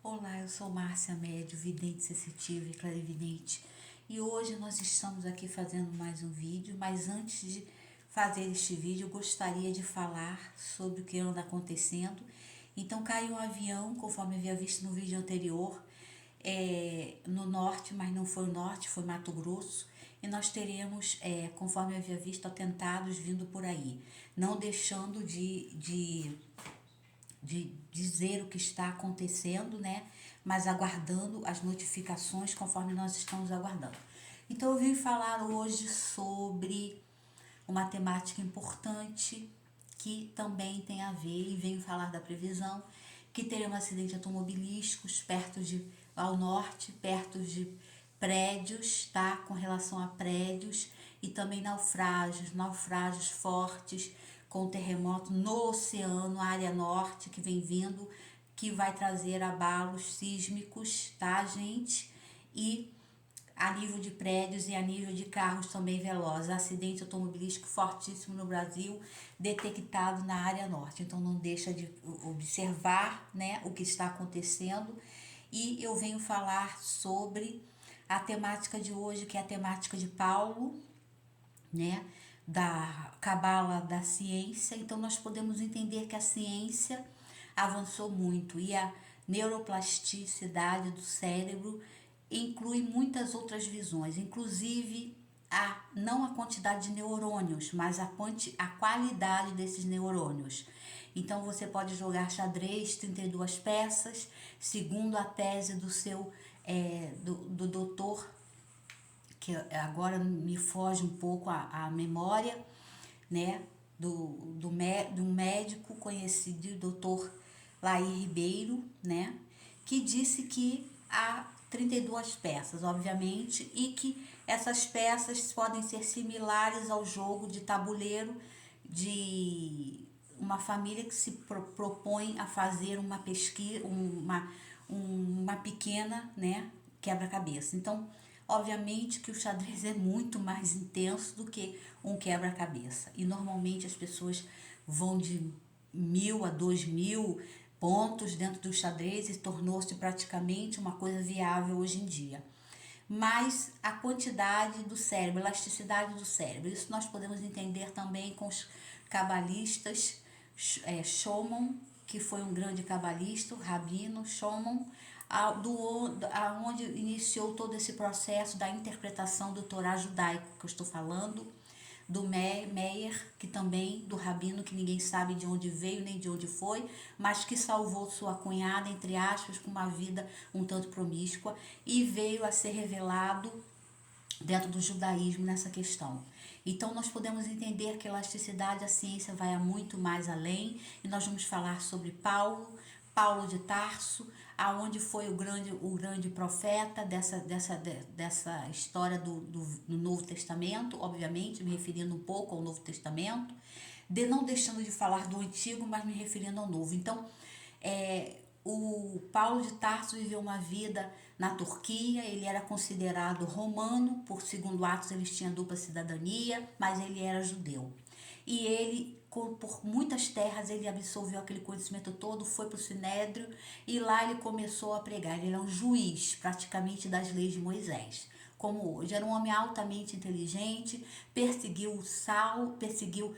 Olá, eu sou Márcia Médio, vidente sensitiva e clarividente, e hoje nós estamos aqui fazendo mais um vídeo, mas antes de fazer este vídeo eu gostaria de falar sobre o que anda acontecendo. Então caiu um avião, conforme havia visto no vídeo anterior, no norte, mas não foi o norte, foi Mato Grosso, e nós teremos, conforme havia visto, atentados vindo por aí, não deixando de dizer o que está acontecendo, né? Mas aguardando as notificações conforme nós estamos aguardando. Então eu vim falar hoje sobre uma temática importante que também tem a ver, e venho falar da previsão, que teremos acidentes automobilísticos ao norte, perto de prédios, tá? Com relação a prédios, e também naufrágios fortes, com terremoto no oceano, área norte que vem vindo, que vai trazer abalos sísmicos, tá, gente? E a nível de prédios e a nível de carros também velozes. Acidente automobilístico fortíssimo no Brasil, detectado na área norte. Então não deixa de observar, né, o que está acontecendo. E eu venho falar sobre a temática de hoje, que é a temática de Paulo, né, da cabala da ciência. Então nós podemos entender que a ciência avançou muito e a neuroplasticidade do cérebro inclui muitas outras visões, inclusive não a quantidade de neurônios, mas a qualidade desses neurônios. Então você pode jogar xadrez, 32 peças, segundo a tese do doutor, que agora me foge um pouco a memória, né, do médico conhecido, doutor Laí Ribeiro, né, que disse que há 32 peças, obviamente, e que essas peças podem ser similares ao jogo de tabuleiro de uma família que se propõe a fazer uma pesquisa, uma pequena, né, quebra-cabeça. Então, obviamente que o xadrez é muito mais intenso do que um quebra-cabeça. E normalmente as pessoas vão de 1.000 a 2.000 pontos dentro do xadrez e tornou-se praticamente uma coisa viável hoje em dia. Mas a quantidade do cérebro, elasticidade do cérebro, isso nós podemos entender também com os cabalistas, Schumann, que foi um grande cabalista, o rabino Schumann, onde iniciou todo esse processo da interpretação do Torá judaico, que eu estou falando, do Meir, que também, do rabino, que ninguém sabe de onde veio nem de onde foi, mas que salvou sua cunhada, entre aspas, com uma vida um tanto promíscua, e veio a ser revelado dentro do judaísmo nessa questão. Então nós podemos entender que a elasticidade, a ciência vai a muito mais além, e nós vamos falar sobre Paulo de Tarso, aonde foi o grande profeta dessa história do Novo Testamento, obviamente, me referindo um pouco ao Novo Testamento, não deixando de falar do Antigo, mas me referindo ao Novo. Então, o Paulo de Tarso viveu uma vida na Turquia, ele era considerado romano, segundo Atos ele tinha dupla cidadania, mas ele era judeu. E ele, por muitas terras, ele absorveu aquele conhecimento todo, foi para o Sinédrio e lá ele começou a pregar. Ele era um juiz, praticamente, das leis de Moisés, como hoje. Era um homem altamente inteligente, perseguiu Saulo, perseguiu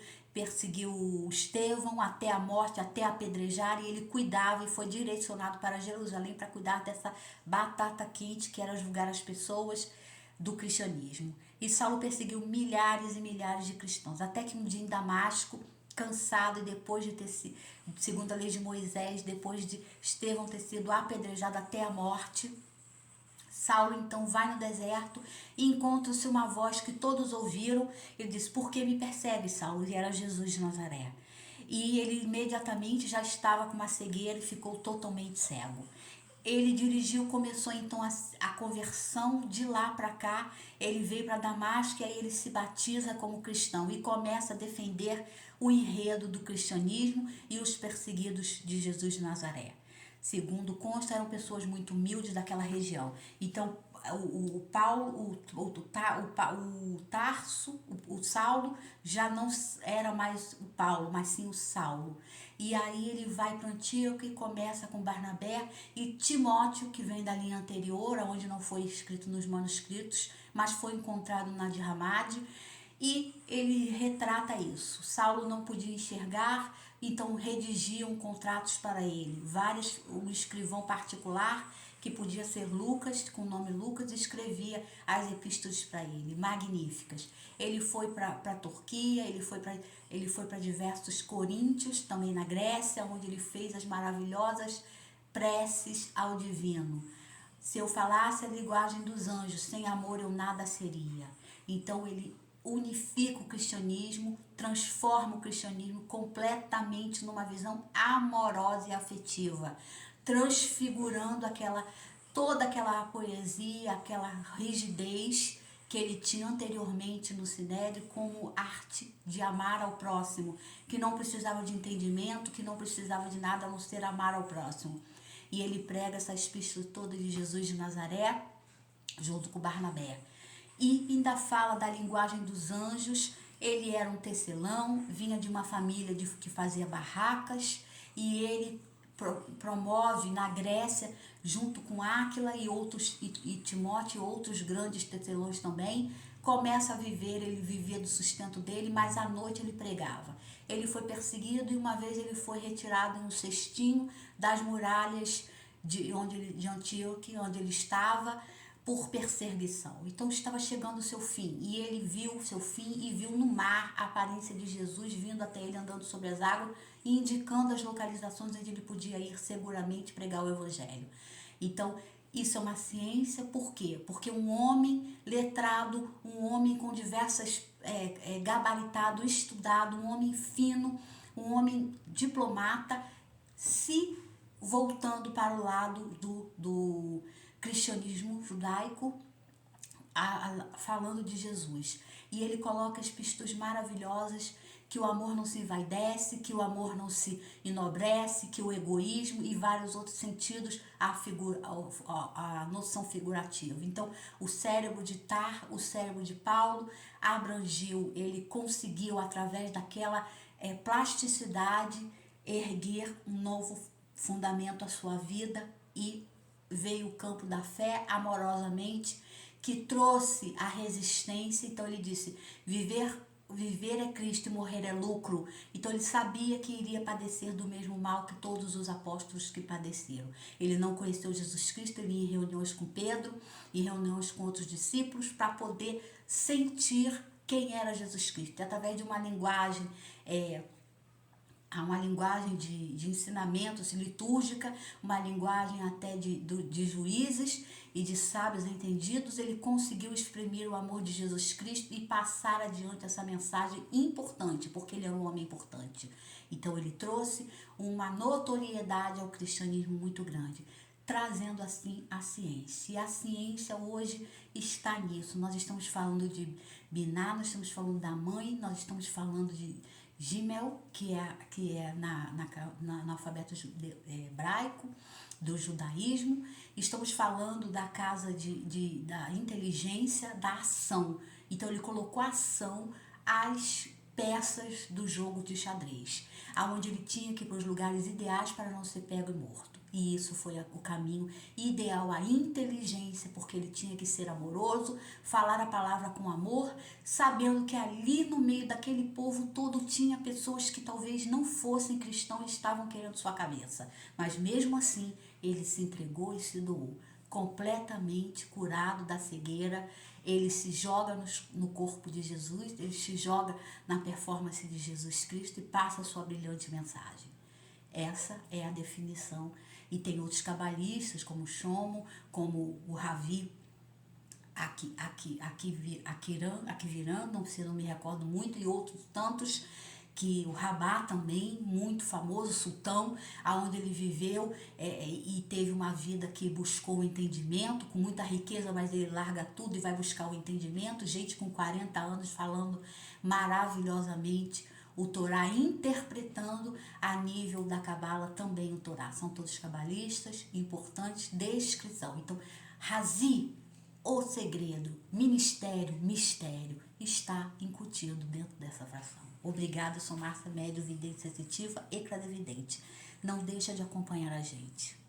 Estevão até a morte, até apedrejar, e ele cuidava e foi direcionado para Jerusalém para cuidar dessa batata quente que era julgar as pessoas do cristianismo. E Saulo perseguiu milhares e milhares de cristãos, até que um dia em Damasco, cansado, e depois de ter sido, segundo a lei de Moisés, depois de Estevão ter sido apedrejado até a morte, Saulo então vai no deserto e encontra-se uma voz que todos ouviram. Ele diz: por que me persegue, Saulo? E era Jesus de Nazaré. E ele imediatamente já estava com uma cegueira e ficou totalmente cego. Ele dirigiu, começou então a conversão de lá para cá. Ele veio para Damasco e aí ele se batiza como cristão e começa a defender o enredo do cristianismo e os perseguidos de Jesus de Nazaré. Segundo consta, eram pessoas muito humildes daquela região. Então, o Saulo já não era mais o Paulo, mas sim o Saulo. E aí ele vai para Antíoco e começa com Barnabé e Timóteo, que vem da linha anterior, onde não foi escrito nos manuscritos, mas foi encontrado na de Ramade. E ele retrata isso. Saulo não podia enxergar, então redigiam contratos para ele. Um escrivão particular, que podia ser Lucas, com o nome Lucas, escrevia as epístolas para ele, magníficas. Ele foi para a Turquia, ele foi para diversos coríntios, também na Grécia, onde ele fez as maravilhosas preces ao divino. Se eu falasse a linguagem dos anjos, sem amor eu nada seria. Então ele unifica o cristianismo, transforma o cristianismo completamente numa visão amorosa e afetiva, transfigurando toda aquela poesia, aquela rigidez que ele tinha anteriormente no Sinédrio como arte de amar ao próximo, que não precisava de entendimento, que não precisava de nada a não ser amar ao próximo. E ele prega essa epístola toda de Jesus de Nazaré, junto com Barnabé. E ainda fala da linguagem dos anjos. Ele era um tecelão, vinha de uma família que fazia barracas, e ele promove na Grécia, junto com Áquila e Timóteo e outros grandes tecelões também, começa a viver, ele vivia do sustento dele, mas à noite ele pregava. Ele foi perseguido e uma vez ele foi retirado em um cestinho das muralhas de Antíoque, onde ele estava, por perseguição. Então estava chegando o seu fim, e ele viu o seu fim e viu no mar a aparência de Jesus vindo até ele andando sobre as águas e indicando as localizações onde ele podia ir seguramente pregar o evangelho. Então isso é uma ciência. Por quê? Porque um homem letrado, um homem com diversas gabaritado, estudado, um homem fino, um homem diplomata, se voltando para o lado do cristianismo judaico, falando de Jesus. E ele coloca as epístolas maravilhosas, que o amor não se envaidece, que o amor não se enobrece, que o egoísmo e vários outros sentidos, a noção figurativa. Então, o cérebro de Paulo abrangiu, ele conseguiu, através daquela plasticidade, erguer um novo fundamento à sua vida, e veio o campo da fé amorosamente, que trouxe a resistência. Então ele disse, viver é Cristo e morrer é lucro. Então ele sabia que iria padecer do mesmo mal que todos os apóstolos que padeceram. Ele não conheceu Jesus Cristo, ele ia em reuniões com Pedro, em reuniões com outros discípulos, para poder sentir quem era Jesus Cristo. E através de uma linguagem uma linguagem de ensinamentos litúrgica, uma linguagem até de juízes e de sábios entendidos, ele conseguiu exprimir o amor de Jesus Cristo e passar adiante essa mensagem importante, porque ele era um homem importante. Então ele trouxe uma notoriedade ao cristianismo muito grande, trazendo assim a ciência. E a ciência hoje está nisso. Nós estamos falando de Biná, nós estamos falando da mãe, nós estamos falando de Gimel, que é no alfabeto hebraico, do judaísmo. Estamos falando da casa da inteligência, da ação. Então ele colocou a ação, as peças do jogo de xadrez, aonde ele tinha que ir para os lugares ideais para não ser pego e morto. E isso foi o caminho ideal, a inteligência, porque ele tinha que ser amoroso, falar a palavra com amor, sabendo que ali no meio daquele povo todo tinha pessoas que talvez não fossem cristãos e estavam querendo sua cabeça. Mas mesmo assim, ele se entregou e se doou, completamente curado da cegueira. Ele se joga no corpo de Jesus, ele se joga na performance de Jesus Cristo e passa a sua brilhante mensagem. Essa é a definição. E tem outros cabalistas, como Shomo, como o Ravi Akiviran, não me recordo muito, e outros tantos, que o Rabá também, muito famoso, sultão, aonde ele viveu e teve uma vida que buscou o entendimento, com muita riqueza, mas ele larga tudo e vai buscar o entendimento. Gente com 40 anos falando maravilhosamente o Torá, interpretando a nível da Cabala também o Torá. São todos cabalistas, importantes, descrição. Então, Razi o segredo, ministério, mistério, está incutido dentro dessa fração. Obrigada, sou Márcia Médio, vidente sensitiva e clarividente. Não deixa de acompanhar a gente.